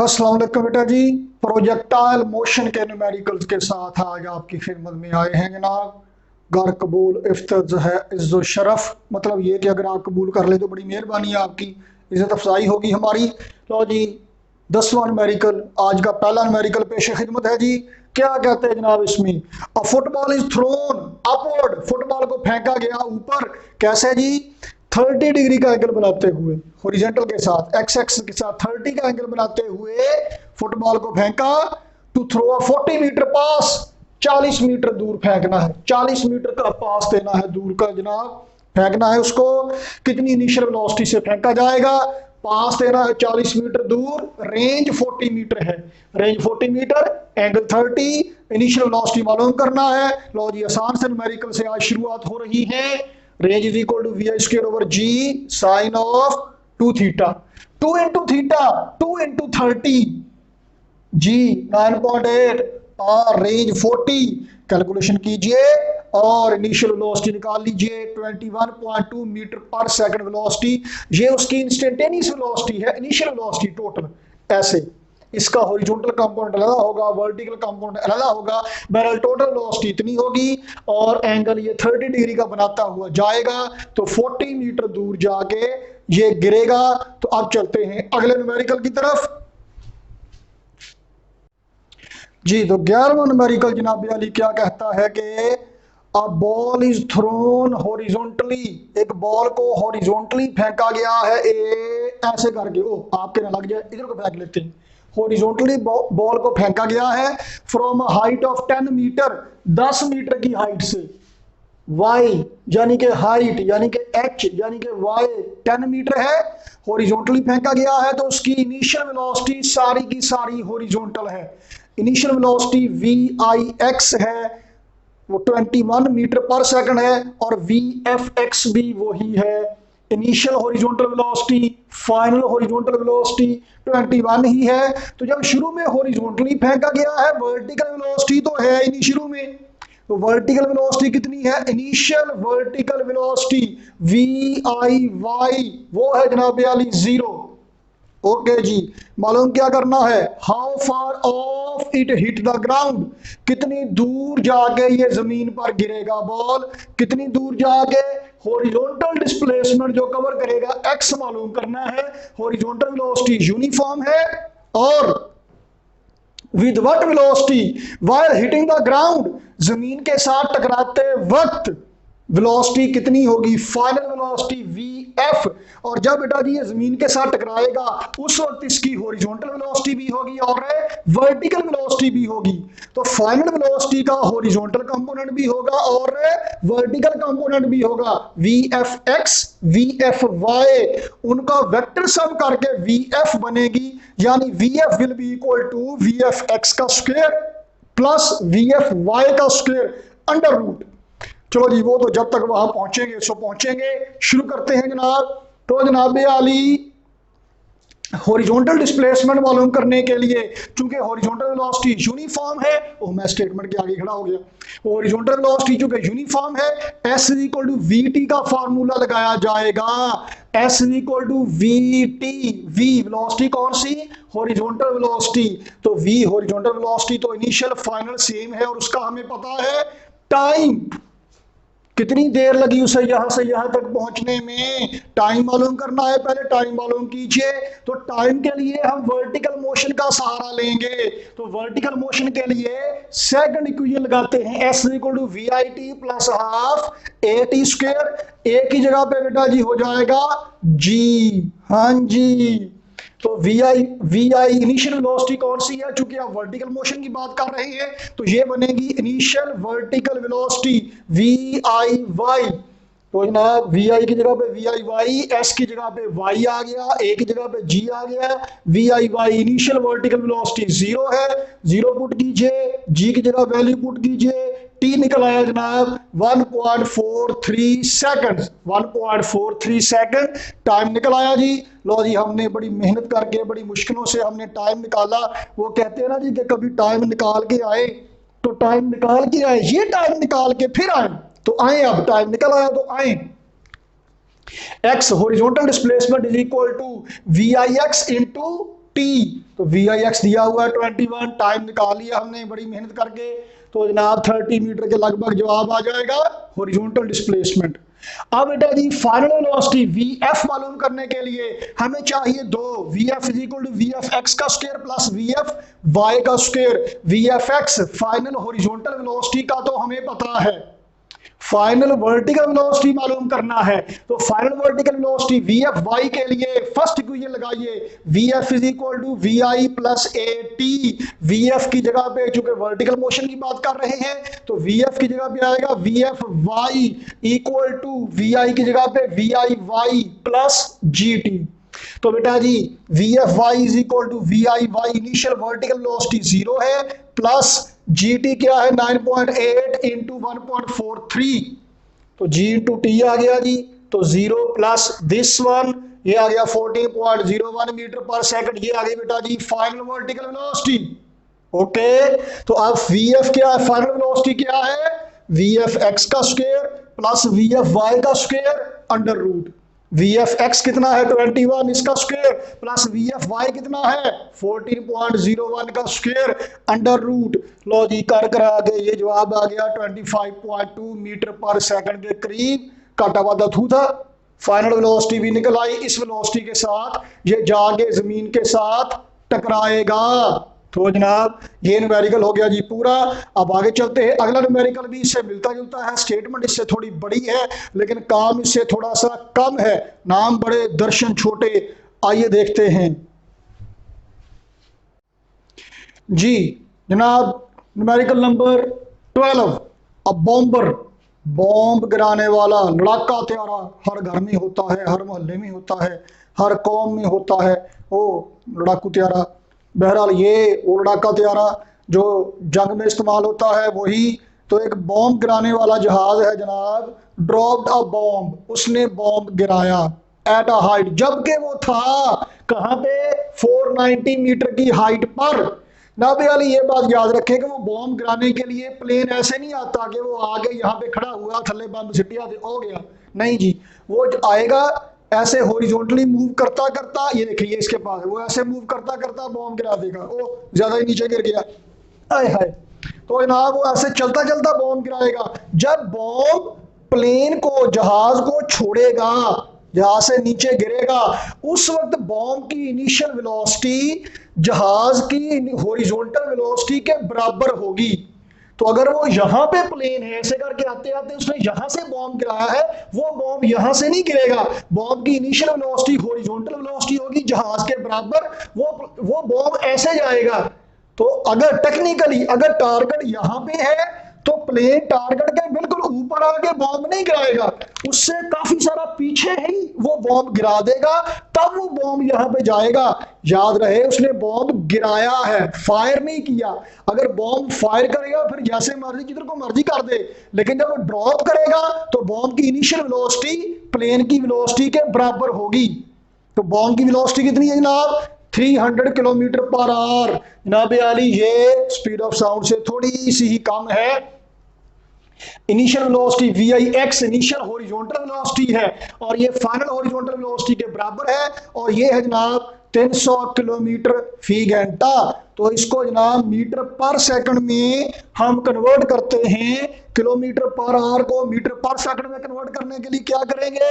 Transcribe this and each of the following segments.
अस्सलाम वालेकुम बेटा जी। प्रोजेक्टाइल मोशन के न्यूमेरिकल्स के साथ आज आपकी खिदमत में आए हैं जनाब। घर कबूल इफ्तज है इज्जो शरफ, मतलब ये कि अगर आप कबूल कर ले तो बड़ी मेहरबानी है, आपकी इज्जत अफजाई होगी हमारी। लो जी, 10वां न्यूमेरिकल, आज का पहला न्यूमेरिकल पेश खिदमत है जी। क्या कहते हैं जनाब इसमें? अ football is throne upward, football को फेंका गया ऊपर। कैसे जी? 30 डिग्री का एंगल बनाते हुए, हॉरिजॉन्टल के साथ, एक्स एक्स के साथ 30 का एंगल बनाते हुए फुटबॉल को फेंका। To throw a 40 metre pass, 40 metre दूर फेंकना है, 40 मीटर का पास देना है, दूर का जनाब फेंकना है उसको। कितनी इनिशियल वेलोसिटी से फेंका जाएगा? पास देना है 40 मीटर दूर, रेंज 40 मीटर है, range 40 metre, angle 30, initial velocity मालूम करना है। लो जी, आसान से न्यूमेरिकल से आज शुरुआत हो रही है। Range is equal to we i square over g sine of 2 theta, 2 into theta, 2 into 30, g 9.8 और रेंज 40। कैलकुलेशन कीजिए और इनिशियल वेलोसिटी निकाल लीजिए, 21.2 मीटर पर सेकंड वेलोसिटी। ये उसकी इंस्टेंटेनियस वेलोसिटी है, इनिशियल वेलोसिटी टोटल। ऐसे इसका हॉरिजॉन्टल कंपोनेंट अलग होगा, वर्टिकल कंपोनेंट अलग होगा, बहरहाल टोटल वेलोसिटी इतनी होगी। और एंगल ये 30 डिग्री का बनाता हुआ जाएगा तो 40 मीटर दूर जाके ये गिरेगा। तो अब चलते हैं अगले न्यूमेरिकल की तरफ जी। तो 11वां न्यूमेरिकल जनाब अली क्या कहता है कि a ball is throne horizontally, एक बॉल को हॉरिजॉन्टली फेंका गया है, ऐसे करके। ओ आपके ना लग जाए, इधर को फेंक लेते हैं। हॉरिजॉन्टली बॉल को फेंका गया है from height of 10 metre, 10 metre की हाइट से। वाई यानी कि हाइट, यानी कि एच यानी कि वाई 10 मीटर है, हॉरिजॉन्टली फेंका गया है। तो उसकी इनिशियल वेलोसिटी सारी की सारी हॉरिजॉन्टल है। Initial velocity v i x है, वो 21 मीटर पर सेकंड है, और वी एफ एक्स भी वही है। Initial horizontal velocity, final horizontal velocity 21 ही है। तो जब शुरू में हॉरिजॉन्टली फेंका गया है, वर्टिकल वेलोसिटी तो है ही नहीं शुरू में। तो वर्टिकल वेलोसिटी कितनी है? Initial vertical velocity v i y वो है जनाब अली 0। ओके जी, मालूम क्या करना है? How far of it hit the ground, कितनी दूर जाके ये जमीन पर गिरेगा बॉल, कितनी दूर जाके। हॉरिजॉन्टल डिस्प्लेसमेंट जो कवर करेगा एक्स मालूम करना है। हॉरिजॉन्टल वेलोसिटी यूनिफॉर्म है, और with what velocity while hitting the ground, जमीन के साथ टकराते वक्त वेलोसिटी कितनी होगी? Final velocity we f. और जब बेटा जी ये जमीन के साथ टकराएगा उस वक्त इसकी हॉरिजॉन्टल वेलोसिटी भी होगी और वर्टिकल वेलोसिटी भी होगी। तो फाइनल वेलोसिटी का हॉरिजॉन्टल कंपोनेंट भी होगा और वर्टिकल कंपोनेंट भी होगा। V F X, V F Y, उनका वेक्टर सम करके वी एफ बनेगी, यानी V F will be equal to V F x का square plus V F Y का स्क्वायर अंडर रूट। चलो जी, वो तो जब तक वहां पहुंचेंगे सो पहुंचेंगे। शुरू करते हैं जनाब। तो जनाब आली हॉरिजॉन्टल डिस्प्लेसमेंट मालूम करने के लिए, चूंकि हॉरिजॉन्टल वेलोसिटी यूनिफॉर्म है, ओ मैं स्टेटमेंट के आगे खड़ा हो गया। हॉरिजॉन्टल वेलोसिटी चूंकि यूनिफॉर्म है, S is equal to V T का फार्मूला लगाया जाएगा। S is equal to V T, V velocity कौन सी? Horizontal velocity. तो वी हॉरिजॉन्टल वेलोसिटी तो इनिशियल फाइनल सेम है, और उसका हमें पता है टाइम, कितनी देर लगी उसे यहां से यहां तक पहुंचने में, टाइम मालूम करना है। पहले टाइम मालूम कीजिए। तो टाइम के लिए हम वर्टिकल मोशन का सहारा लेंगे। तो वर्टिकल मोशन के लिए सेकंड इक्वेशन लगाते हैं, S equal to we I T plus half A T square. A की जगह पे बेटा जी हो जाएगा जी, हाँ जी। तो वी आई इनिशियल वेलोसिटी कौन सी है? चूंकि आप वर्टिकल मोशन की बात कर रहे हैं, तो ये बनेगी initial vertical velocity v i y. तो जनाब वी आई की जगह पे वी आई वाई, एस की जगह पे वाई आ गया, ए की जगह पे जी आ गया। V i y initial vertical velocity 0 है, 0 पुट कीजिए, जी की जगह वैल्यू पुट कीजिए, टी निकल आया जनाब 1.43 सेकंड, 1.43 सेकंड टाइम निकल आया जी। लो जी, हमने बड़ी मेहनत करके बड़ी मुश्किलों से हमने टाइम निकाला। वो कहते हैं ना जी कि कभी टाइम निकाल के आए, तो टाइम निकाल के आए, ये टाइम निकाल के फिर आए, तो आए, अब टाइम निकल आया तो आए। X horizontal displacement is equal to we i x into t. तो वी आई एक्स दिया हुआ है 21, टाइम निकाल लिया हमने बड़ी मेहनत करके, तो जनाब 30 मीटर के लगभग जवाब आ जाएगा हॉरिजॉन्टल डिस्प्लेसमेंट। अब बेटा जी फाइनल वेलोसिटी वी एफ मालूम करने के लिए हमें चाहिए दो, V F is equal to V F x का square plus V F Y का square. V F X final horizontal velocity का तो हमें पता है, फाइनल वर्टिकल वेलोसिटी मालूम करना है। तो final vertical velocity V F y के लिए फर्स्ट इक्वेशन लगाइए, v F is equal to we i plus a t. V f की जगह पे चूंकि वर्टिकल मोशन की बात कर रहे हैं तो वी एफ की जगह पे आएगा v F y equal to we i की जगह पे v i y plus g t. तो बेटा ji v F y is equal to we i y initial vertical velocity 0 है प्लस जी टी क्या है 9.8 इंटू 1.43, तो जी इंटू टी आ गया जी, तो 0 प्लस दिस वन ये आ गया 14.01 मीटर पर सेकंड, ये आ गई बेटा जी फाइनल वर्टिकल वेलोसिटी। ओके, तो अब वी एफ क्या है, फाइनल वेलोसिटी क्या है, वी एफ एक्स का square plus V F Y का square under root. V F x कितना है 21 इसका square plus V F y कितना है 14.01 का स्क्वायर अंडर रूट। लो जी कर करा के ये जवाब आ गया 25.2 मीटर पर सेकंड के करीब, काटा वादा थू था। फाइनल वेलोसिटी भी निकल आई, इस वेलोसिटी के साथ ये जाके जमीन के साथ टकराएगा। तो जनाब ये न्यूमेरिकल हो गया जी पूरा। अब आगे चलते हैं, अगला न्यूमेरिकल भी इससे मिलता जुलता है, स्टेटमेंट इससे थोड़ी बड़ी है लेकिन काम इससे थोड़ा सा कम है, नाम बड़े दर्शन छोटे। आइए देखते हैं जी जनाब न्यूमेरिकल नंबर 12। अब बॉम्बर, बॉम्ब गिराने वाला लड़ाका त्यारा हर घर में होता है, हर मोहल्ले में होता है, हर कौम में होता है वो लड़ाकू त्यारा। बहरहाल ये वो लड़ाका त्यारा जो जंग में इस्तेमाल होता है वही। तो एक बॉम्ब गिराने वाला जहाज है जनाब, ड्रॉप्ड अ बॉम्ब, उसने बॉम्ब गिराया एट अ हाइट, जबकि वो था कहाँ पे 490 मीटर की हाइट पर। नाबे वाली ये बात याद रखें कि वो बॉम्ब गिराने के लिए प्लेन ऐसे नहीं आता कि वो आगे यहाँ पे खड़ा हुआ थल्ले बम सिटिया हो गया, नहीं जी, वो आएगा ऐसे हॉरिजॉन्टली मूव करता करता, ये देखिए इसके पास वो ऐसे मूव करता करता बॉम्ब गिरा देगा, ओ ज्यादा ही नीचे गिर गया, आय हाय। तो जनाब वो ऐसे चलता चलता बॉम्ब गिराएगा। जब बॉम्ब प्लेन को जहाज को छोड़ेगा, जहाज से नीचे गिरेगा, उस वक्त बॉम्ब की इनिशियल वेलोसिटी जहाज की हॉरिजॉन्टल वेलोसिटी के बराबर होगी। तो अगर वो यहाँ पे प्लेन है ऐसे करके आते आते उसने यहाँ से बॉम्ब गिराया है, वो बॉम्ब यहाँ से नहीं गिरेगा, बॉम्ब की इनिशियल वेलोसिटी हॉरिजॉन्टल वेलोसिटी होगी जहाज के बराबर, वो बॉम्ब ऐसे जाएगा। तो अगर टेक्निकली अगर टारगेट यहाँ पे है तो प्लेन टारगेट के बिल्कुल ऊपर आके बॉम्ब नहीं गिराएगा, उससे काफी सारा पीछे ही वो बॉम्ब गिरा देगा, तब वो बॉम्ब यहाँ पे जाएगा। याद रहे उसने बॉम्ब गिराया है, फायर नहीं किया। अगर बॉम्ब फायर करेगा फिर जैसे मर्जी जिधर को मर्जी कर दे, लेकिन जब वो ड्रॉप करेगा तो बॉम्ब की इनिशियल वेलोसिटी प्लेन की वेलोसिटी के बराबर होगी। तो बॉम्ब की वेलोसिटी कितनी है जनाब 300 किलोमीटर पर आवर। जनाब आली ये स्पीड ऑफ साउंड से थोड़ी सी ही कम है। Initial velocity v i x initial horizontal velocity है और ये फाइनल हॉरिजॉन्टल वेलोसिटी के बराबर है, और ये है जनाब 300 किलोमीटर फी घंटा। तो इसको जनाब मीटर पर सेकंड में हम कन्वर्ट करते हैं, किलोमीटर पर आवर को मीटर पर सेकंड में कन्वर्ट करने के लिए क्या करेंगे,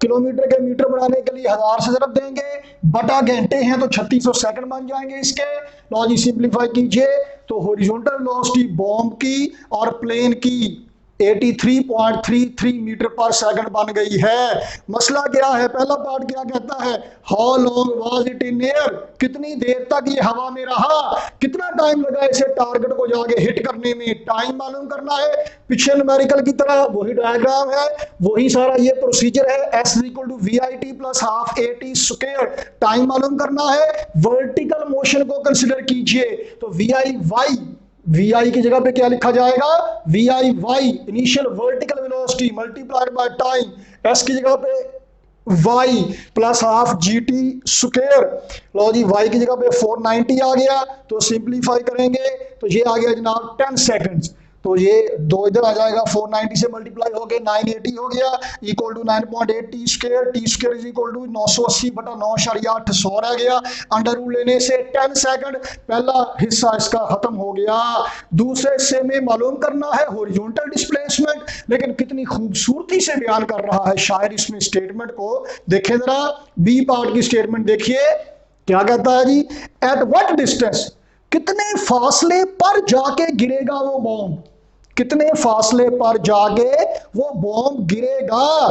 किलोमीटर के मीटर बनाने के लिए 1000 से ज़रब देंगे, बटा घंटे हैं तो 3600 सेकंड बन जाएंगे इसके। लॉजिक सिंप्लीफाई कीजिए तो हॉरिजॉन्टल वेलोसिटी बॉम्ब की और प्लेन की 83.33 मीटर पर सेकंड बन गई है। मसला क्या है, पहला पार्ट क्या कहता है, how long was it in air, कितनी देर तक ये हवा में रहा, कितना टाइम लगा इसे टारगेट को जाके हिट करने में, टाइम मालूम करना है। पिछले न्यूमेरिकल की तरह वही डायग्राम है, वही सारा ये प्रोसीजर है, S equal to we I T plus half A T square, time मालूम करना है। वर्टिकल मोशन को कंसिडर कीजिए तो v i y, v i की जगह पे क्या लिखा जाएगा, v i y initial vertical velocity multiplied by time, s की जगह पे y plus half g t square. लो जी वाई की जगह पे 490 आ गया, तो सिंप्लीफाई करेंगे तो ये आ गया जनाब 10 सेकंड्स। तो ये 2 इधर आ जाएगा, 490 से मल्टीप्लाई हो गए 980 हो गया, equal to 9.8 t square is equal to 980 बटा 9.8 100 रह गया। अंडर रूट लेने से 10 सेकंड पहला हिस्सा इसका खत्म हो गया। दूसरे हिस्से में मालूम करना है हॉरिजॉन्टल डिस्प्लेसमेंट, लेकिन कितनी खूबसूरती से बयान कर रहा है शायर इसमें स्टेटमेंट को। देखें जरा बी पार्ट की स्टेटमेंट देखिए, क्या कहता है जी, एट व्हाट डिस्टेंस, कितने फासले पर जाके गिरेगा वो बॉम्ब, कितने फासले पर जाके वो बॉम्ब गिरेगा,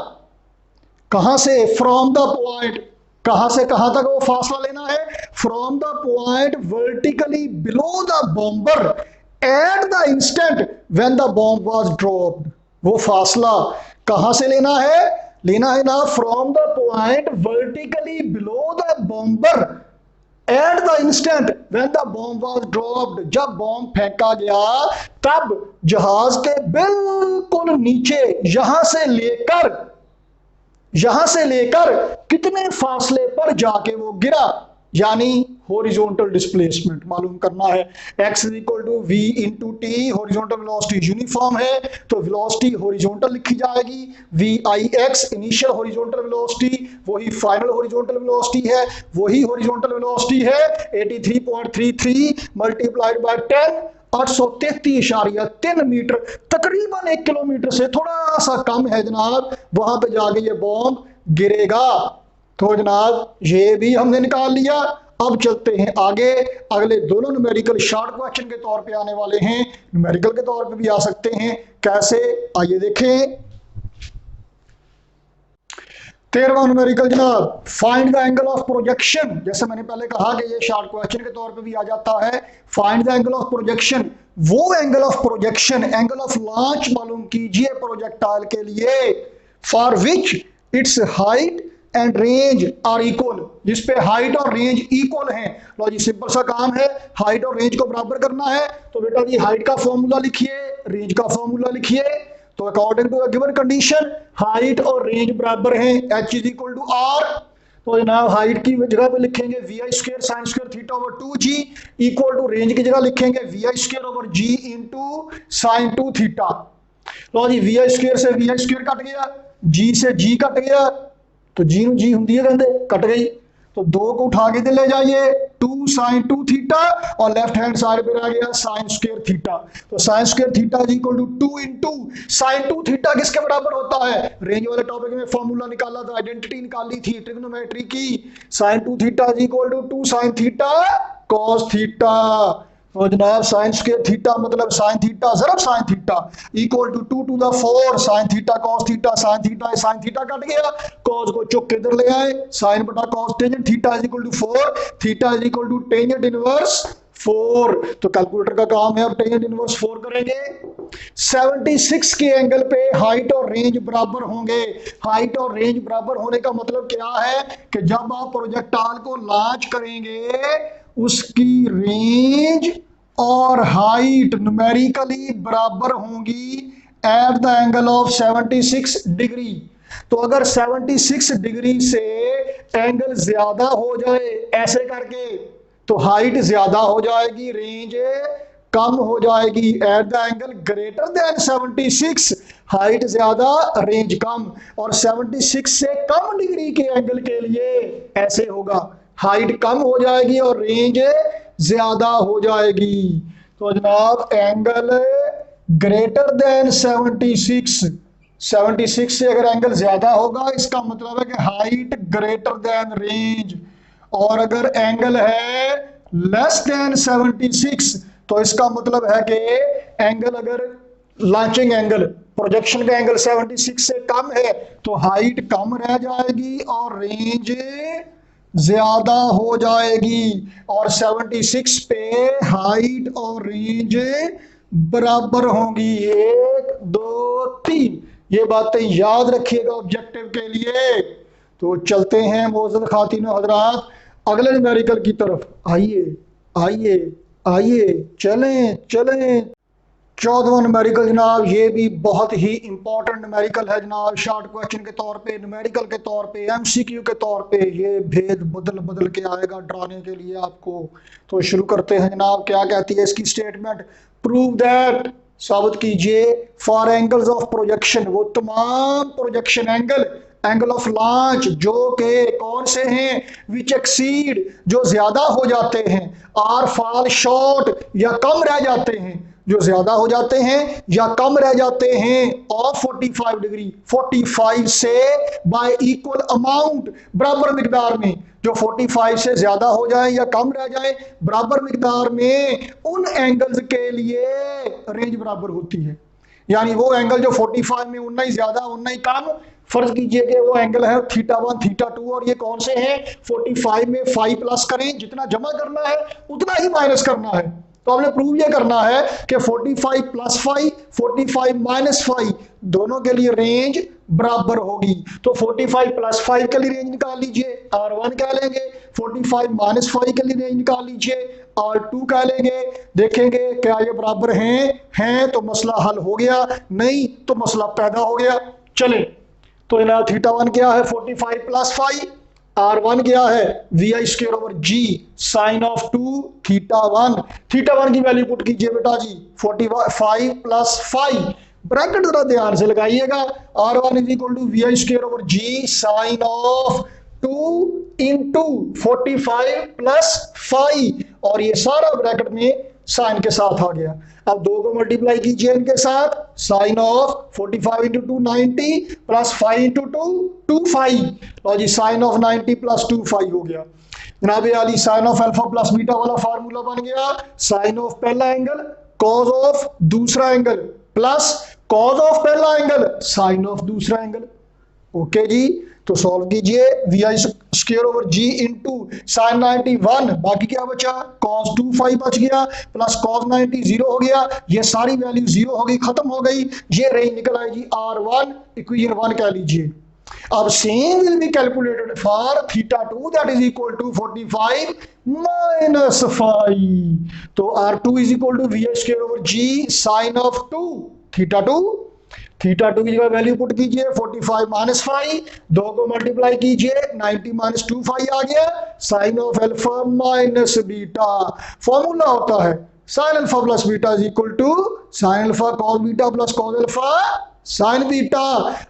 कहां से, फ्रॉम द पॉइंट, कहां से कहां तक वो फासला लेना है, from the point vertically below the bomber at the instant when the bomb was dropped. वो फासला कहां से लेना है ना from the point vertically below the bomber at the instant when the bomb was dropped, जब बॉम्ब फेंका गया तब जहाज के बिल्कुल नीचे यहां से लेकर कितने फासले पर जाके वो गिरा, यानी हॉरिजॉन्टल डिस्प्लेसमेंट मालूम करना है। x is equal to v into t, horizontal velocity uniform है तो वेलोसिटी हॉरिजॉन्टल लिखी जाएगी, v i x initial horizontal velocity, वही फाइनल हॉरिजॉन्टल वेलोसिटी है, वही हॉरिजॉन्टल वेलोसिटी है 83.33 मल्टीप्लाइड बाय 10, 833.3 मीटर, तकरीबन 1 किलोमीटर से थोड़ा सा कम है जनाब, वहां पे जाके ये बॉम्ब गिरेगा। तो जनाब ये भी हमने निकाल लिया। अब चलते हैं आगे, अगले दोनों न्यूमेरिकल शॉर्ट क्वेश्चन के तौर पे आने वाले हैं, न्यूमेरिकल के तौर पे भी आ सकते हैं, कैसे आइए देखें। 13वां न्यूमेरिकल जनाब, find the angle of projection, जैसे मैंने पहले कहा कि ये शॉर्ट क्वेश्चन के तौर पे भी आ जाता है। Find the angle of projection, वो angle of projection, angle of launch मालूम कीजिए प्रोजेक्टाइल के लिए, for which its height and range are equal, जिसपे हाइट और रेंज इक्वल हैं। लो जी सिंपल सा काम है, हाइट और रेंज को बराबर करना है, तो बेटा जी हाइट का फॉर्मूला लिखिए, रेंज का फॉर्मूला लिखिए। तो according to given condition height और रेंज बराबर हैं, h is equal to r. तो जनाब हाइट की जगह पे लिखेंगे v i square sine square theta over 2g, equal to range की जगह लिखेंगे v i square over g into sine 2 theta. लो जी वी आई स्क्वायर से वी आई स्क्वायर कट गया, g से g कट गया, तो जी ਨੂੰ जी ਹੁੰਦੀ है कहते कट गई, तो 2 को उठा के ले जाइए 2 साइन 2 थीटा और लेफ्ट हैंड साइड पे आ गया साइन स्क्वायर थीटा। तो sine square theta is equal to 2 into sine 2 theta किसके बराबर होता है, रेंज वाले टॉपिक में फॉर्मूला निकाला था, आइडेंटिटी निकाली थी ट्रिग्नोमेट्री की, sine 2 theta is equal to 2 sine theta cos theta. तो जनाब साइन स्क्वायर थीटा मतलब साइन थीटा ज़रब sine theta equal to 2 to the 4 sine theta cos theta, sine theta cut गया, कॉस को चुक के इधर ले आए, साइन बटा cos tangent theta is equal to 4, theta is equal to tangent inverse 4। तो कैलकुलेटर का काम है, अब टेंजेंट इनवर्स 4 करेंगे। 76 के एंगल पे हाइट और रेंज बराबर होंगे। हाइट और रेंज बराबर होने का मतलब क्या है कि जब आप प्रोजेक्टाइल को लॉन्च करेंगे उसकी रेंज और हाइट न्यूमेरिकली बराबर होंगी at the angle of 76 degree. तो अगर 76 डिग्री से एंगल ज्यादा हो जाए ऐसे करके तो हाइट ज्यादा हो जाएगी, रेंज कम हो जाएगी। At the angle greater than 76 height ज्यादा रेंज कम, और 76 से कम डिग्री के एंगल के लिए ऐसे होगा, हाइट कम हो जाएगी और रेंज ज्यादा हो जाएगी। तो जनाब एंगल ग्रेटर देन 76 से अगर एंगल ज्यादा होगा इसका मतलब है कि हाइट ग्रेटर देन रेंज, और अगर एंगल है लेस देन 76 तो इसका मतलब है कि एंगल अगर लॉन्चिंग एंगल प्रोजेक्शन का एंगल 76 से कम है तो हाइट कम रह जाएगी और रेंज ज्यादा हो जाएगी, और 76 पे हाइट और रेंज बराबर होंगी। 1 2 3 ये बातें याद रखिएगा ऑब्जेक्टिव के लिए। तो चलते हैं मोअज़्ज़ज़ ख़ातिन व हज़रात अगले न्यूमेरिकल की तरफ। आइए आइए आइए चलें चलें। 14वां न्यूमेरिकल जनाब, ये भी बहुत ही इंपॉर्टेंट न्यूमेरिकल है जनाब, शॉर्ट क्वेश्चन के तौर पे, न्यूमेरिकल के तौर पे, एमसीक्यू के तौर पे ये भेद बदल बदल के आएगा डराने के लिए आपको। तो शुरू करते हैं जनाब, क्या कहती है इसकी स्टेटमेंट, प्रूव दैट साबित कीजिए फॉर एंगल्स ऑफ प्रोजेक्शन, वो तमाम projection angle, angle of launch जो के कौन से हैं, विच एक्सीड जो ज्यादा हो जाते हैं, आर फॉल शॉर्ट या कम रह जाते हैं, जो ज्यादा हो जाते हैं या कम रह जाते हैं ऑफ 45 डिग्री, 45 से बाय इक्वल अमाउंट, बराबर मिकदार में, जो 45 से ज्यादा हो जाए या कम रह जाए बराबर मिकदार में, उन एंगल्स के लिए रेंज बराबर होती है। यानी वो एंगल जो 45 में उतना ही ज्यादा उतना ही कम, फर्ज कीजिए कि वो एंगल है θ1 θ2 और ये कौन से हैं 45 में 5 प्लस करें, जितना जमा करना है उतना ही माइनस करना है। तो आपने प्रूव ये करना है कि 45 प्लस 5 45 माइनस 5 दोनों के लिए रेंज बराबर होगी। तो 45 प्लस 5 के लिए रेंज निकाल लीजिए, R1 कह लेंगे, 45 माइनस 5 के लिए रेंज निकाल लीजिए, R2 कह लेंगे। देखेंगे क्या ये बराबर हैं तो मसला हल हो गया, नहीं तो मसला पैदा हो गया। चले तो जनाब θ1 क्या है 45 प्लस 5, R1 क्या है VI square over G sine of 2 θ1, θ1 की वैल्यू पुट कीजिए बेटा जी 45 प्लस 5, ब्रैकेट जरा ध्यान से लगाइएगा, R1 is equal to VI square over G sine of 2 into 45 plus 5 और ये सारा ब्रैकेट में साइन के साथ आ गया। अब 2 को मल्टीप्लाई कीजिए इनके साथ, sine of 45 into 2 90 plus 5 into 2 25, लो जी साइन ऑफ 90 प्लस 25 हो गया। जनाब आली sine of alpha plus beta वाला फार्मूला बन गया, साइन ऑफ पहला एंगल कॉज ऑफ दूसरा एंगल प्लस कॉज ऑफ पहला एंगल साइन ऑफ दूसरा एंगल। ओके जी, तो सॉल्व कीजिए VI square over G into sine 91, बाकी क्या बचा cos 25 बच गया प्लस cos 90 जीरो हो गया, ये सारी वैल्यू जीरो हो गई, खत्म हो गई, ये रेंज निकल आई जी R1 इक्वेशन 1 कह लीजिए। अब same will be calculated for θ2 that is equal to 45 minus 5, तो R2 is equal to VI square over G sine of 2 θ2 की जगह वैल्यू पुट कीजिए 45 माइनस 5, 2 को मल्टीप्लाई कीजिए 90 माइनस 25 आ गया, sine of alpha minus beta, formula होता है sine alpha plus beta is equal to sine alpha cos beta plus cos alpha sine beta,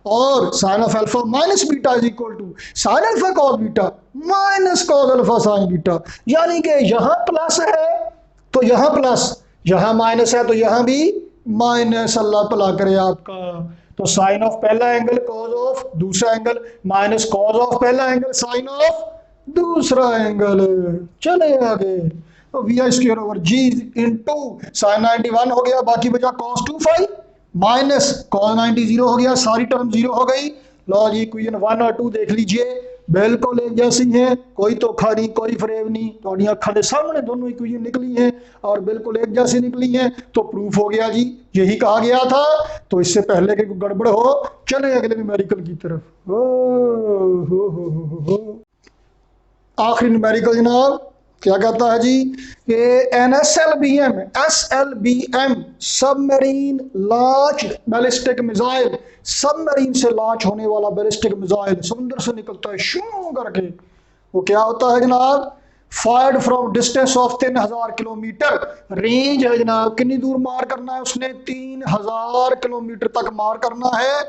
और sine of alpha minus beta is equal to sine alpha cos beta minus cos alpha sine beta. यानी कि यहाँ plus है तो यहाँ plus, यहाँ minus है तो यहाँ भी माइनस, अल्लाह भला करे आपका। तो साइन ऑफ पहला एंगल कॉज ऑफ दूसरा एंगल माइनस कॉज ऑफ पहला एंगल साइन ऑफ दूसरा एंगल। चले आगे, तो VI square over G into sine 91 हो गया, बाकी बचा cos 25 माइनस cos 90 जीरो हो गया, सारी टर्म जीरो हो गई। लो जी इक्वेशन 1 और 2 देख लीजिए, बिल्कुल एक जैसी है, कोई धोखा नहीं कोई फरेब नहीं, तो अखा के सामने दोनों इक्वेशन निकली हैं और बिल्कुल एक जैसी निकली हैं, तो प्रूफ हो गया जी, यही कहा गया था। तो इससे पहले कि गड़बड़ हो, चले अगले न्यूमेरिकल की तरफ। आखिरी न्यूमेरिकल जनाब क्या कहता है जी कि an SLBM submarine launch ballistic missile, submarine से लॉन्च होने वाला बैलिस्टिक मिसाइल समुद्र से निकलता है शू करके, वो क्या होता है जनाब, fired from distance of 3000 kilometre, range है जनाब कितनी दूर मार करना है उसने, 3000 किलोमीटर तक मार करना है।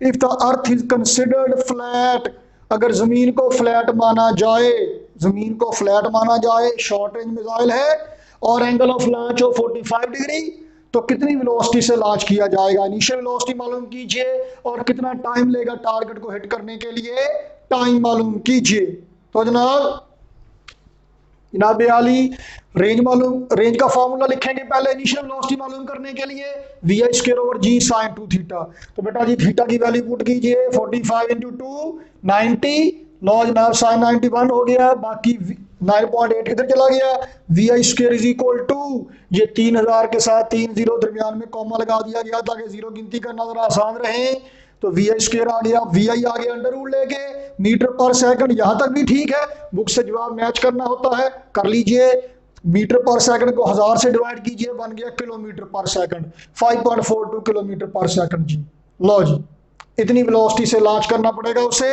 If the earth is considered flat, अगर जमीन को फ्लैट माना जाए, जमीन को फ्लैट माना जाए, शॉर्ट रेंज मिसाइल है और एंगल ऑफ लॉन्च हो 45 डिग्री, तो कितनी वेलोसिटी से लॉन्च किया जाएगा, इनिशियल वेलोसिटी मालूम कीजिए और कितना टाइम लेगा टारगेट को हिट करने के लिए, टाइम मालूम कीजिए। तो जनाब आली रेंज मालूम, रेंज का फॉर्मूला लिखेंगे पहले इनिशियल वेलोसिटी मालूम करने के लिए, VI square over G sin 2 theta. तो बेटा जी थीटा की वैल्यू पुट कीजिए 45 इंटू 2 90, लो जनाब साइन 91 हो गया, बाकी 9.8 किधर चला गया, VI square is equal to, ये 3000 के साथ 3 जीरो दरमियान में कॉमा लगा दिया गया ताकि जीरो गिनती करना जरा आसान रहे, तो VI स्क्वायर आ गया, VI आ गया अंडर रूट लेके, मीटर पर सेकंड यहाँ तक भी ठीक है, बुक से जवाब मैच करना होता है कर लीजिए, मीटर पर सेकंड को 1000 से डिवाइड कीजिए, बन गया किलोमीटर पर सेकंड, 5.42 किलोमीटर पर सेकंड जी। लो जी इतनी वेलोसिटी से लॉन्च करना पड़ेगा उसे।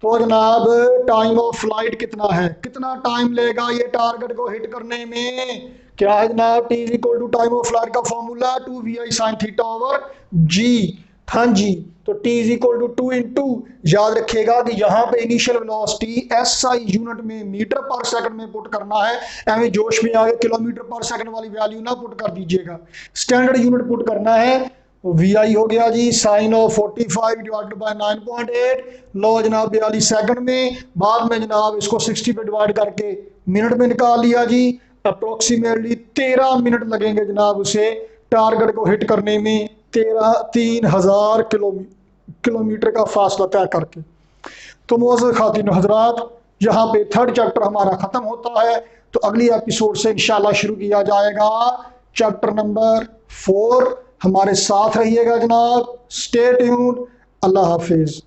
तो जनाब टाइम ऑफ फ्लाइट कितना है, कितना टाइम लेगा ये टारगेट को हिट करने में, क्या है जनाब, t is equal to time of flight का formula 2 vi sin theta over g. हाँ जी, तो t is equal to 2 into, याद रखिएगा कि यहाँ पे इनिशियल वेलोसिटी एसआई यूनिट में मीटर पर सेकंड में पुट करना है, एवं जोश में आगे किलोमीटर पर सेकंड वाली वैल्यू ना पुट कर दीजिएगा, स्टैंडर्ड यूनिट पुट करना है। वी आई हो गया जी साइन ऑफ 45 डिवाइडेड बाय 9.8, लो जनाब 42 सेकंड में, बाद में जनाब इसको 60 पे डिवाइड करके मिनट में निकाल लिया जी। अप्रोक्सीमेटली 13 मिनट लगेंगे जनाब उसे टारगेट को हिट करने में, 3000 किलोमीटर का फासला तय करके। तो मुअज़्ज़ज़ ख़ातिन हज़रात, यहाँ पे थर्ड चैप्टर हमारा ख़त्म होता है, तो अगली एपिसोड से इंशाल्लाह शुरू किया जाएगा चैप्टर नंबर 4। हमारे साथ रहिएगा जनाब, स्टे ट्यून्ड, अल्लाह हाफिज़।